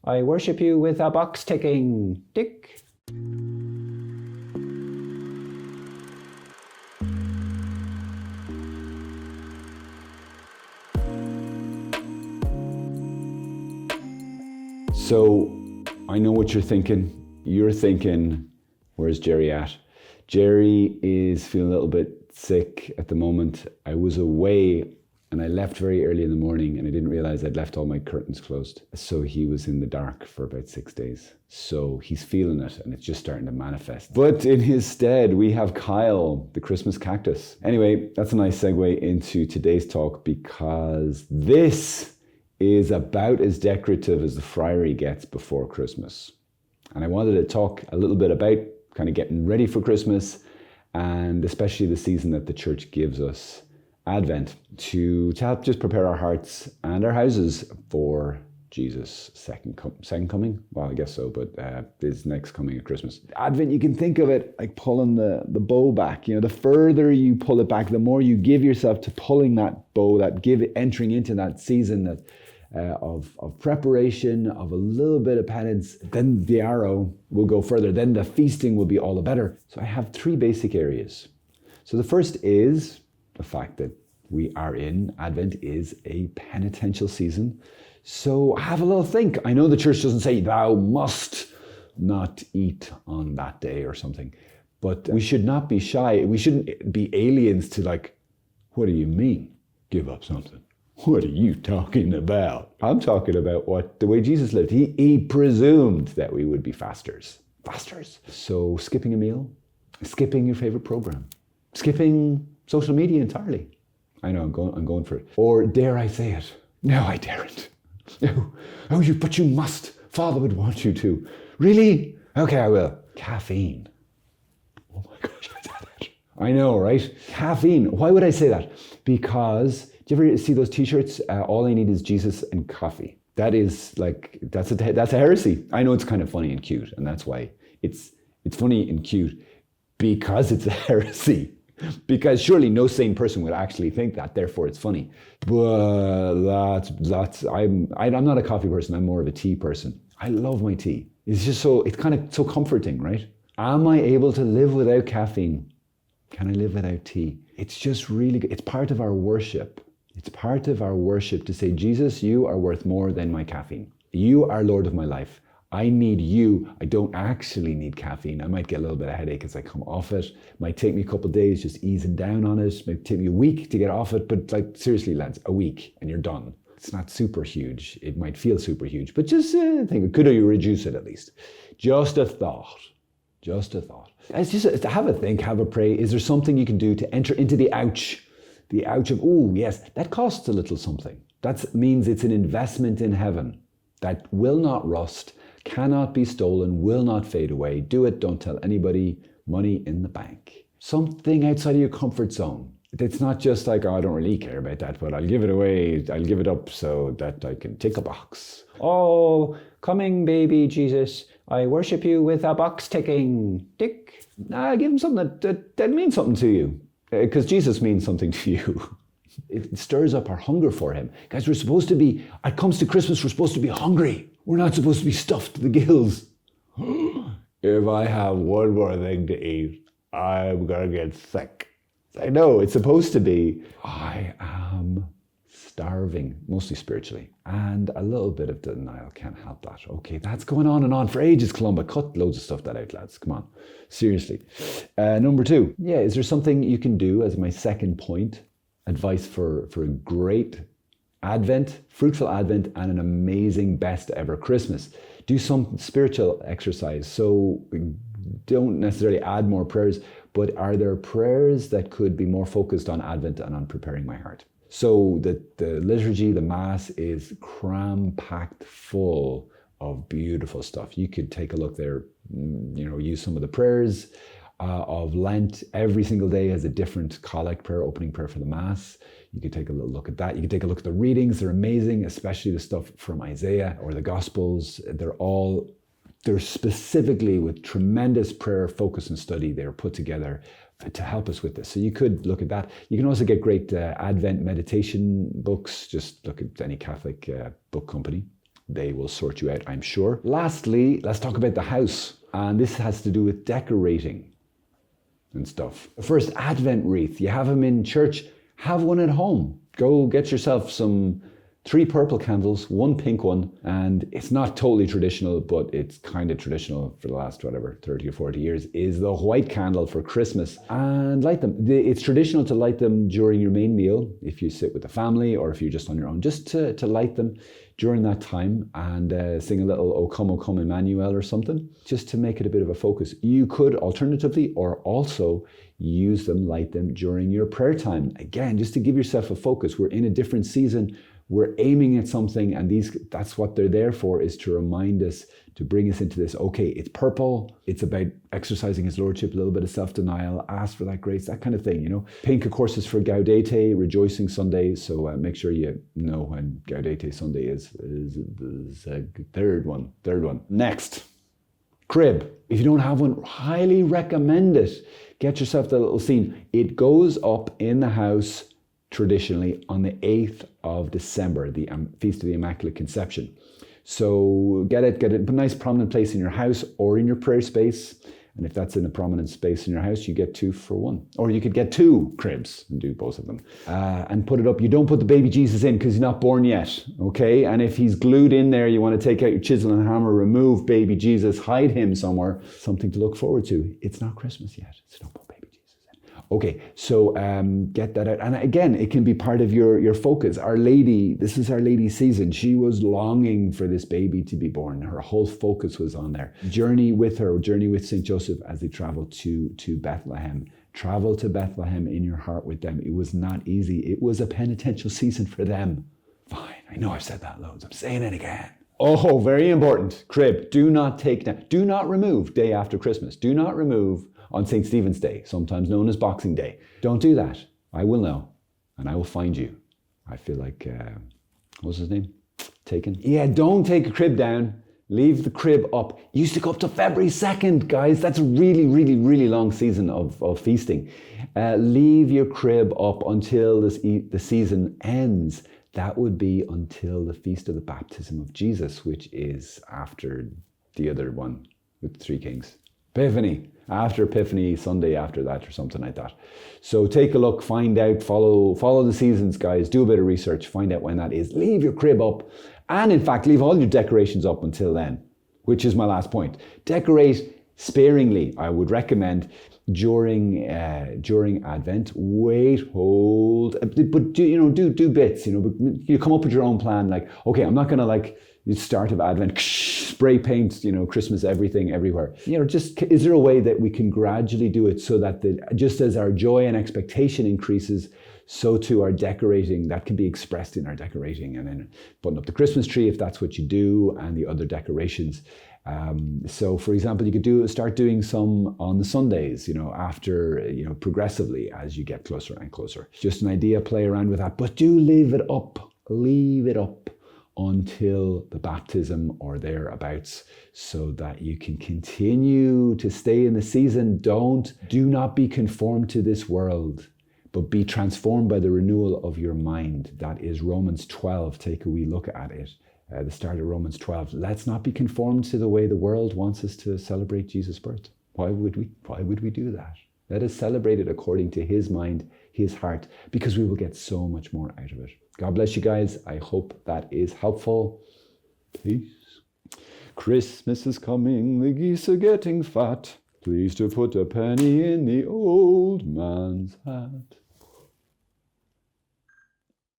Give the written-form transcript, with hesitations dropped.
I worship you with a box ticking. Tick. So I know what you're thinking. You're thinking, where's Gerry at? Gerry is feeling a little bit sick at the moment. I was away and I left very early in the morning and I didn't realize I'd left all my curtains closed. So he was in the dark for about 6 days. So he's feeling it and it's just starting to manifest. But in his stead, we have Kyle, the Christmas cactus. Anyway, that's a nice segue into today's talk because this is about as decorative as the friary gets before Christmas. And I wanted to talk a little bit about kind of getting ready for Christmas and especially the season that the church gives us, Advent, to help just prepare our hearts and our houses for Jesus' second coming. Well, I guess so, but his next coming at Christmas. Advent, you can think of it like pulling the bow back. You know, the further you pull it back, the more you give yourself to pulling that bow, entering into that season that of preparation, of a little bit of penance. Then the arrow will go further. Then the feasting will be all the better. So I have 3 basic areas. So the first is the fact that we are in Advent is a penitential season. So have a little think. I know the church doesn't say thou must not eat on that day or something, but we should not be shy. We shouldn't be aliens to like, what do you mean? Give up something. What are you talking about? I'm talking about the way Jesus lived. He presumed that we would be fasters. So skipping a meal, skipping your favorite program, skipping social media entirely. I know I'm going for it. Or dare I say it? No, I daren't. No. But you must. Father would want you to. Really? Okay, I will. Caffeine. Oh my gosh, I said it. I know, right? Caffeine. Why would I say that? Because do you ever see those t-shirts? All I need is Jesus and coffee. That is like, that's a heresy. I know it's kind of funny and cute, and that's why it's funny and cute because it's a heresy. Because surely no sane person would actually think that, therefore it's funny. But I'm not a coffee person, I'm more of a tea person. I love my tea. It's kind of so comforting, right? Am I able to live without caffeine? Can I live without tea? It's just really good. It's part of our worship. It's part of our worship to say, Jesus, you are worth more than my caffeine. You are Lord of my life. I need you. I don't actually need caffeine. I might get a little bit of headache as I come off it. Might take me a couple of days just easing down on it. Might take me a week to get off it. But like seriously, lads, a week and you're done. It's not super huge. It might feel super huge, but just think, could you reduce it at least? Just a thought. It's just have a think, have a pray. Is there something you can do to enter into the ouch? The ouch of, oh yes, that costs a little something. That means it's an investment in heaven that will not rust, cannot be stolen, will not fade away. Do it, don't tell anybody. Money in the bank. Something outside of your comfort zone. It's not just like, oh, I don't really care about that, but I'll give it away, I'll give it up so that I can tick a box. Oh, coming baby Jesus, I worship you with a box ticking. Tick. Give him something that means something to you. Because Jesus means something to you. It stirs up our hunger for him. Guys, we're supposed to be, it comes to Christmas, we're supposed to be hungry. We're not supposed to be stuffed to the gills. If I have one more thing to eat, I'm going to get sick. I know, it's supposed to be, I am starving, mostly spiritually. And a little bit of denial, can't help that. Okay, that's going on for ages, Columba. Cut loads of stuff that out, lads. Come on, seriously. Number 2, is there something you can do as my second point? Advice for a great Advent, fruitful Advent, and an amazing best ever Christmas. Do some spiritual exercise. So don't necessarily add more prayers, but are there prayers that could be more focused on Advent and on preparing my heart? So the liturgy, the Mass is cram-packed full of beautiful stuff. You could take a look there, use some of the prayers of Lent. Every single day has a different collect prayer, opening prayer for the Mass. You could take a little look at that. You can take a look at the readings. They're amazing, especially the stuff from Isaiah or the Gospels. They're specifically with tremendous prayer, focus and study. They're put together to help us with this. So you could look at that. You can also get great Advent meditation books. Just look at any Catholic book company. They will sort you out, I'm sure. Lastly, let's talk about the house. And this has to do with decorating and stuff. First, Advent wreath. You have them in church, have one at home. Go get yourself 3 purple candles, 1 pink one, and it's not totally traditional, but it's kind of traditional for the last, 30 or 40 years, is the white candle for Christmas. And light them. It's traditional to light them during your main meal, if you sit with the family or if you're just on your own, just to light them during that time and sing a little O Come Emmanuel or something, just to make it a bit of a focus. You could alternatively or also light them during your prayer time. Again, just to give yourself a focus. We're in a different season. We're aiming at something, and that's what they're there for, is to remind us, to bring us into this, okay, it's purple, it's about exercising his lordship, a little bit of self-denial, ask for that grace, that kind of thing, you know. Pink, of course, is for Gaudete, Rejoicing Sunday, so make sure you know when Gaudete Sunday is third one. Next, crib. If you don't have one, highly recommend it. Get yourself the little scene. It goes up in the house traditionally on the 8th of December, the Feast of the Immaculate Conception. So get it, put a nice prominent place in your house or in your prayer space. And if that's in a prominent space in your house, you get 2 for 1. Or you could get 2 cribs and do both of them. And put it up. You don't put the baby Jesus in because he's not born yet, okay? And if he's glued in there, you want to take out your chisel and hammer, remove baby Jesus, hide him somewhere. Something to look forward to. It's not Christmas yet, so don't put baby Jesus in. Okay, so get that out. And again, it can be part of your focus. Our Lady, this is Our Lady's season. She was longing for this baby to be born. Her whole focus was on there. Journey with St. Joseph as they traveled to Bethlehem. Travel to Bethlehem in your heart with them. It was not easy. It was a penitential season for them. Fine, I know I've said that loads. I'm saying it again. Oh, very important. Crib, do not take down. Do not remove day after Christmas. Do not remove on St. Stephen's Day, sometimes known as Boxing Day. Don't do that. I will know, and I will find you. I feel like, what's his name? Taken? Yeah, don't take a crib down. Leave the crib up. It used to go up to February 2nd, guys. That's a really, really, really long season of feasting. Leave your crib up until the season ends. That would be until the Feast of the Baptism of Jesus, which is after the other one with the 3 kings. Epiphany. After Epiphany, Sunday after that or something like that. So take a look, find out, follow the seasons, guys. Do a bit of research, find out when that is. Leave your crib up. And in fact, leave all your decorations up until then, which is my last point. Decorate sparingly, I would recommend, during Advent. Wait, hold, but do bits, but you come up with your own plan, like, okay, I'm not gonna the start of Advent, spray paint, Christmas, everything, everywhere. Just, is there a way that we can gradually do it so that just as our joy and expectation increases, so too our decorating, that can be expressed in our decorating, and then putting up the Christmas tree if that's what you do, and the other decorations. So for example, you could start doing some on the Sundays, after, progressively as you get closer and closer. Just an idea, play around with that, but do leave it up until the baptism or thereabouts, so that you can continue to stay in the season. Do not be conformed to this world, but be transformed by the renewal of your mind. That is Romans 12. Take a wee look at it. The start of Romans 12. Let's not be conformed to the way the world wants us to celebrate Jesus' birth. Why would we do that? Let us celebrate it according to his mind, his heart, because we will get so much more out of it. God bless you guys. I hope that is helpful. Peace. Christmas is coming, the geese are getting fat. Please to put a penny in the old man's hat.